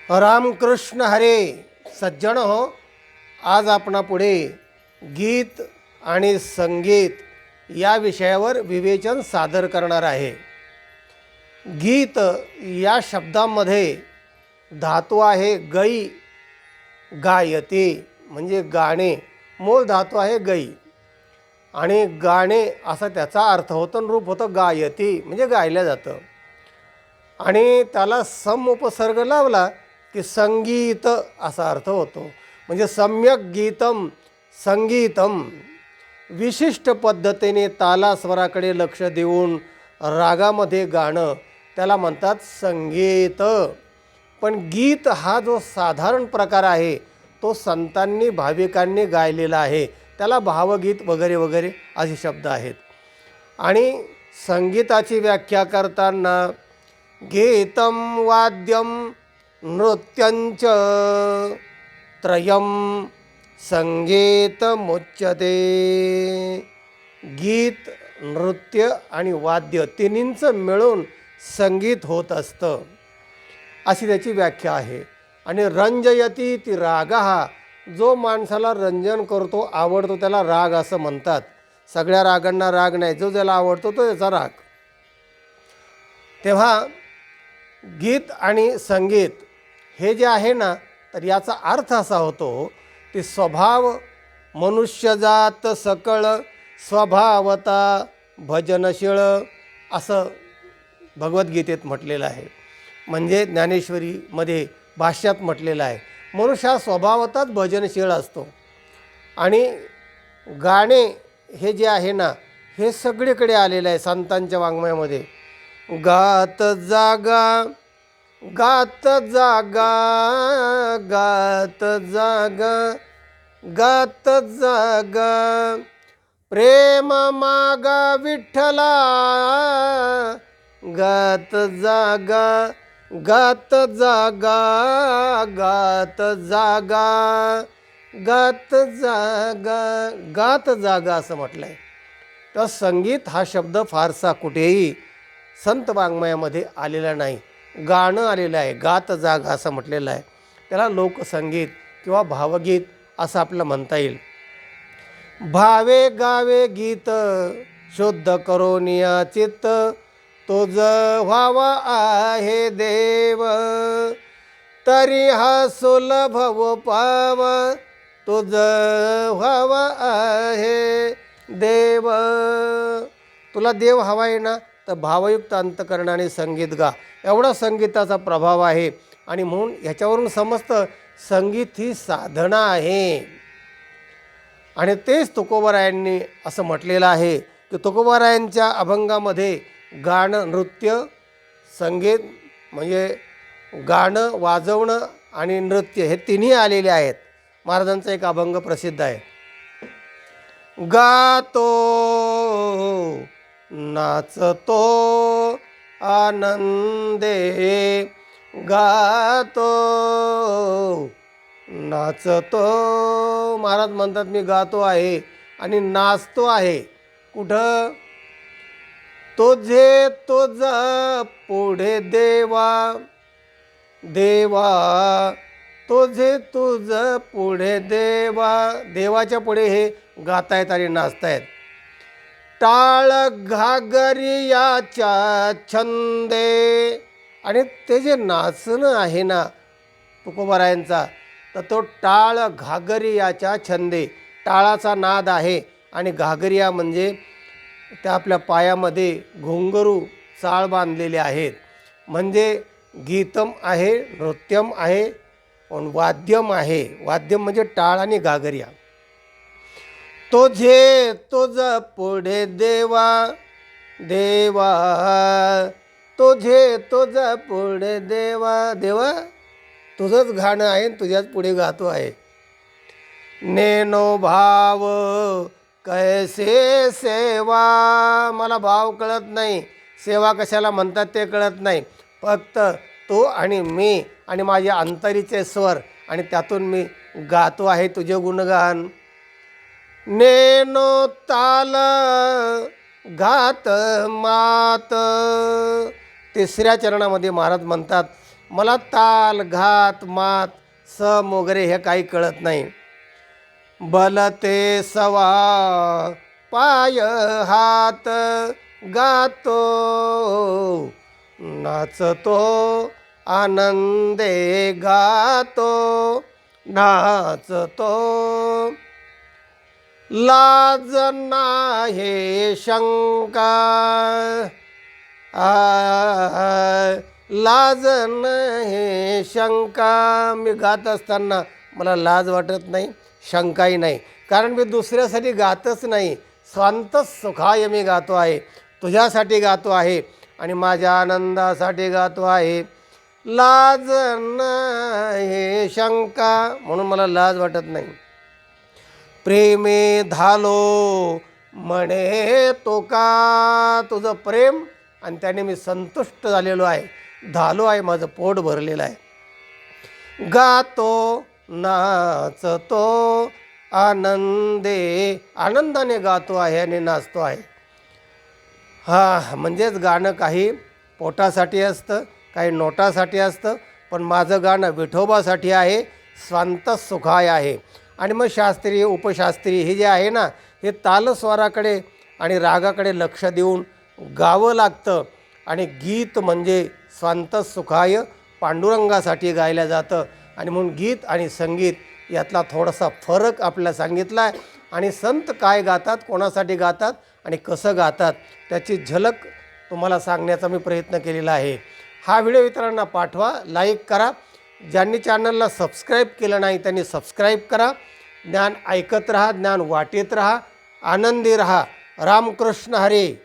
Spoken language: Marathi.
रामकृष्ण हरे. सज्जन हो, आज आपणापुढे गीत आणि संगीत या विषयावर विवेचन सादर करणार आहे. गीत या शब्दामध्ये धातू आहे गई, गायते म्हणजे गाणे. मूळ धातू आहे गई आणि गाणे असा त्याचा अर्थ होतो आणि रूप होतं गायते म्हणजे गायलं जातं. आणि त्याला सम उपसर्ग लावला की संगीत असा अर्थ होतो. म्हणजे सम्यक गीतम संगीतम, विशिष्ट पद्धतीने तालास्वराकडे लक्ष देऊन रागामध्ये गाणं त्याला म्हणतात संगीत. पण गीत हा जो साधारण प्रकार आहे तो संतांनी भाविकांनी गायलेला आहे, त्याला भावगीत वगैरे वगैरे असे शब्द आहेत. आणि संगीताची व्याख्या करताना गीतम वाद्यम नृत्यंच त्रयम संगीतमुच्यते. गीत, नृत्य आणि वाद्य तिन्हींचं मिळून संगीत होत असतं, अशी त्याची व्याख्या आहे. आणि रंजयती ती राग, हा जो माणसाला रंजन करतो आवडतो त्याला राग असं म्हणतात. सगळ्या रागांना राग नाही, जो ज्याला आवडतो तो त्याचा राग. तेव्हा गीत आणि संगीत हे जे आहे ना, तर याचा अर्थ असा होतो की स्वभाव मनुष्यजात सकळ स्वभावता भजनशीळ, असं भगवद्गीतेत म्हटलेलं आहे. म्हणजे ज्ञानेश्वरीमध्ये भाष्यात म्हटलेलं आहे, मनुष्य हा स्वभावताच भजनशील असतो. आणि गाणे हे जे आहे ना, हे सगळीकडे आलेलं आहे संतांच्या वाङ्मयामध्ये. गात जागा गात जागा गात जागा गात जागा प्रेम मागा विठ्ठला गात जागा गात जागा गात जागा गात जागा गात जागा असं म्हटलं आहे. तर संगीत हा शब्द फारसा कुठेही संत वाङ्मयामध्ये आलेला नाही. गाणं आलेलं आहे, गात जागा असं म्हटलेलं आहे. त्याला लोकसंगीत किंवा भावगीत असं आपलं म्हणता येईल. भावे गावे गीत शुद्ध करोनिया चित्त, तुझ व्हावा आहे देव, तरी हा सुलभ व पाव, तुझ व्हावा आहे देव. तुला देव हवा आहे ना, तर भावयुक्त अंतकरणाने संगीत गा. एवढा संगीताचा प्रभाव आहे. आणि म्हणून ह्याच्यावरून समजतं संगीत ही साधना आहे. आणि तेच तुकोबारायांनी असं म्हटलेलं आहे की तुकोबारायांच्या अभंगामध्ये गाणं, नृत्य, संगीत म्हणजे गाणं वाजवणं आणि नृत्य हे तिन्ही आलेले आहेत. महाराजांचा एक अभंग प्रसिद्ध आहे. गातो नाचतो आनंदे, गातो नाचतो. महाराज म्हणतात मी गातो आहे आणि नाचतो आहे. कुठं? तुझे तुझ पुढे देवा देवा, तुझे तुझ पुढे देवा. देवाच्या पुढे हे गातायत आणि नाचतायत. टाळ घागरियाच्या छंदे, आणि ते जे नाचणं आहे ना तुकोबारायांचा, तर तो टाळ घागरियाच्या छंदे, टाळाचा नाद आहे. आणि घागरिया म्हणजे त्या आपल्या पायामध्ये घुंगरू चाळ बांधलेले आहेत. म्हणजे गीतम आहे, नृत्यम आहे, पण वाद्यम आहे. वाद्यम म्हणजे टाळ आणि घागरिया. तुझे तुझ पुढे देवा देवा, तुझे तुझ पुढे देवा देवा, तुझंच गाणं आहे, तुझ्याच पुढे गातो आहे. नेनो भाव कैसे सेवा, मला भाव कळत नाही, सेवा कशाला म्हणतात ते कळत नाही. फक्त तू आणि मी आणि माझे अंतरीचे स्वर, आणि त्यातून मी गातो आहे तुझे गुणगान. नेनो ताल घात मात. तिसऱ्या चरणामध्ये महाराज म्हणतात मला ताल घात मात सम वगैरे हे काही कळत नाही. बलते सवा पाय हात गातो नाचतो आनंदे गातो नाचतो. लाज नाही शंका लाज नाही शंका. मी गात असताना मला लाज वाटत नाही, शंकाही नाही, कारण मी दुसऱ्यासाठी गातच नाही. स्वांतः सुखाय मी गातो आहे, तुझ्यासाठी गातो आहे आणि माझ्या आनंदासाठी गातो आहे. लाज नाही शंका, म्हणून मला लाज वाटत नाही. प्रेमे धालो म्हणे तो का, तुझं प्रेम आणि त्याने मी संतुष्ट झालेलो आहे, झालो आहे, माझं पोट भरलेलं आहे. गातो नाचतो आनंदे, आनंदाने गातो आहे आणि नाचतो आहे. म्हणजेच गाणं काही पोटासाठी असतं, काही नोटासाठी असतं, पण माझं गाणं विठोबासाठी आहे, स्वांतः सुखाय आहे. आणि मग शास्त्रीय उपशास्त्रीय हे जे आहे ना, हे तालस्वराकडे आणि रागाकडे लक्ष देऊन गावं लागतं. आणि गीत म्हणजे स्वांतः सुखाय पांडुरंगासाठी गायलं जातं. आणि म्हणून गीत आणि संगीत यातला थोडासा फरक आपल्याला सांगितला आहे. आणि संत काय गातात, कोणासाठी गातात आणि कसं गातात त्याची झलक तुम्हाला सांगण्याचा मी प्रयत्न केलेला आहे. हा व्हिडिओ इतरांना पाठवा, लाईक करा. ज्यांनी चॅनलला सबस्क्राईब केलं नाही त्यांनी सबस्क्राईब करा. ज्ञान ऐकत राहा, ज्ञान वाटेत राहा, आनंदी राहा. रामकृष्ण हरी.